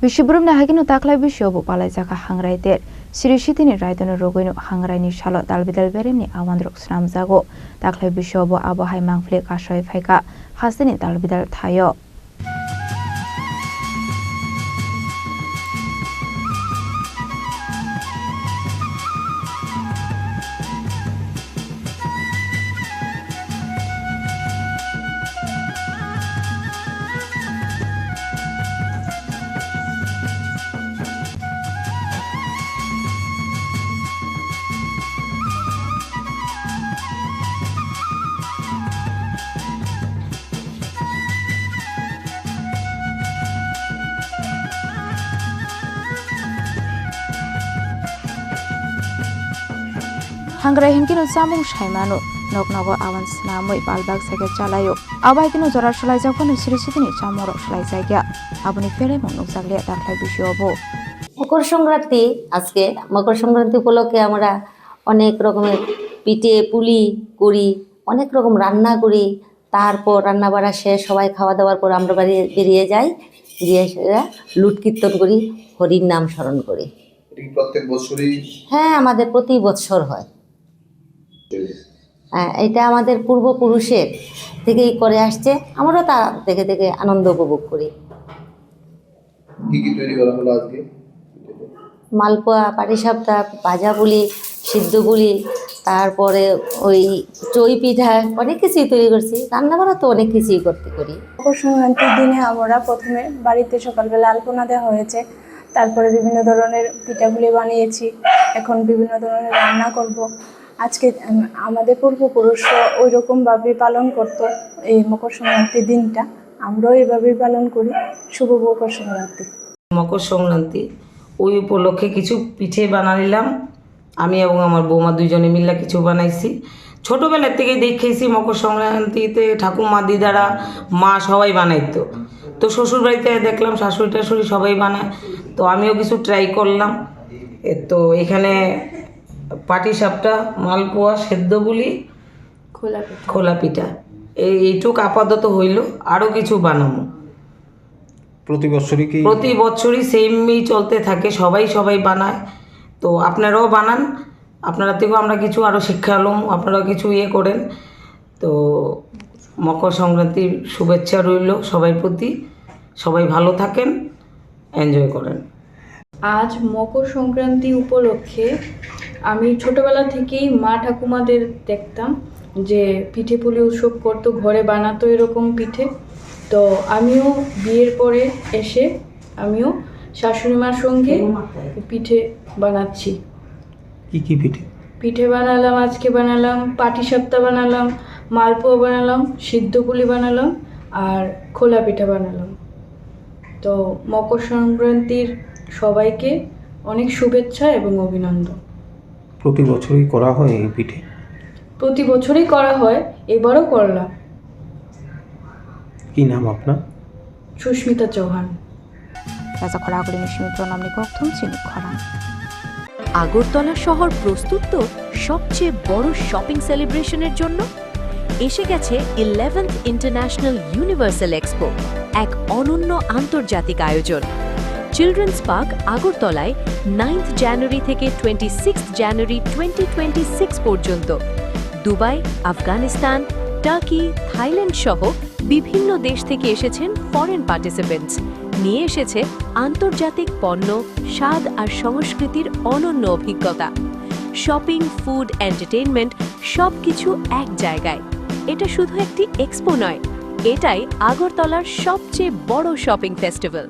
Bishibrum na hagino taklay bishobo palay zaka hangrayter. Sirishitini raydono rogoino hangrayni shalo dalbidal beremni awandrok sramzago. Taklay bishobo abohay mangflik ashoy fayka. Hasini dalbidal tayo. Hangray hinkino samung shaimano noknago awan snamoi balbag sege chalayo abai kino jorar shlai jakonu sirishitini chamorok shlai jagya abuni fere monok jagle taklay bishobo Makar Sankranti আজকে মকর সংক্রান্তি উপলক্ষে আমরা অনেক রকমের পিঠে পুলি করি অনেক রকম রান্না করি তারপর রান্না বাড়া শেষ সবাই খাওয়া দাওয়ার পর আমরা বাড়ি বেরিয়ে যাই গিয়ে লুট কীর্তন করি হরির নাম স্মরণ করি এটা কি প্রত্যেক বছরই হ্যাঁ আমাদের প্রতি বছর হয় এটা আমাদের পূর্বপুরুষের থেকেই করে আসছে আমরাও তা দেখে দেখে আনন্দ উপভোগ করি কি কি তৈরি করা হলো আজকে মালপোয়া পাটিসাপটা ভাজা পুলি সিদ্ধ পুলি তারপরে ওই চই পিঠা অনেক কিছুই তৈরি করছি রান্না বান্না তো অনেক কিছুই করি মকর সংক্রান্তির দিনে আমরা প্রথমে বাড়িতে সকালবেলা আলপনা দেওয়া হয়েছে তারপরে বিভিন্ন ধরনের পিঠাগুলি বানিয়েছি এখন বিভিন্ন ধরনের রান্না করব আজকে আমাদের পূর্বপুরুষরা ওই রকমভাবে পালন করতো এই মকর সংক্রান্তির দিনটা আমরাও এইভাবেই পালন করি শুভ মকর সংক্রান্তি মকর সংক্রান্তি ওই উপলক্ষে কিছু পিঠে বানাইলাম আমি এবং আমার বৌমা দুইজনে মিলে কিছু বানাইছি ছোটোবেলার থেকেই দেখেছি মকর সংক্রান্তিতে ঠাকুমা দিদারা মা সবাই বানাইতো তো শ্বশুরবাড়িতে দেখলাম শাশুড়ি টাশুড়ি সবাই বানায় তো আমিও কিছু ট্রাই করলাম তো এখানে পাটিসাপটা মালপোয়া সেদ্ধ বুলি খোলা পিঠা এইটুক আপাতত হইল আরও কিছু বানাবো প্রতি বছরই সেমই চলতে থাকে সবাই বানায় তো আপনারাও বানান আপনারা থেকেও আমরা কিছু আরও শিক্ষা হলাম আপনারাও কিছু করেন তো মকর সংক্রান্তির শুভেচ্ছা রইল সবাই প্রতি সবাই ভালো থাকেন এনজয় করেন আজ মকর সংক্রান্তি উপলক্ষে আমি ছোটবেলা থেকেই মা ঠাকুমাদের দেখতাম যে পিঠে পুলি উৎসব করতো ঘরে বানাতো এরকম পিঠে তো আমিও বিয়ের পরে এসে আমিও শাশুড়ি মার সঙ্গে পিঠে বানাচ্ছি কি পিঠে বানালাম আজকে বানালাম পাটিসাপটা বানালাম মালপোয়া বানালাম সিদ্ধ পুলি বানালাম আর খোলা পিঠা বানালাম তো মকর সংক্রান্তির সবাইকে অনেক শুভেচ্ছা এবং অভিনন্দন প্রতি বছরই করা হয় এই পিঠে প্রতি বছরই করা হয় এবারও করলাম কি নাম আপনার সুস্মিতা চৌহান আগরতলা শহর প্রস্তুত তো সবচেয়ে বড় শপিং সেলিব্রেশনের জন্য এসে গেছে 11th ইন্টারন্যাশনাল ইউনিভার্সাল এক্সপো এক অনন্য আন্তর্জাতিক আয়োজন চিলড্রেন্স পার্ক আগরতলায় 9th জানুয়ারি থেকে 26th জানুয়ারি 2026 পর্যন্ত দুবাই আফগানিস্তান টার্কি থাইল্যান্ড সহ বিভিন্ন দেশ থেকে এসেছেন ফরেন পার্টিসিপেন্টস নিয়ে এসেছে আন্তর্জাতিক পণ্য স্বাদ আর সংস্কৃতির অনন্য অভিজ্ঞতা শপিং ফুড এন্টারটেইনমেন্ট সবকিছু এক জায়গায় এটা শুধু একটি এক্সপো নয় এটাই আগরতলার সবচেয়ে বড় শপিং ফেস্টিভ্যাল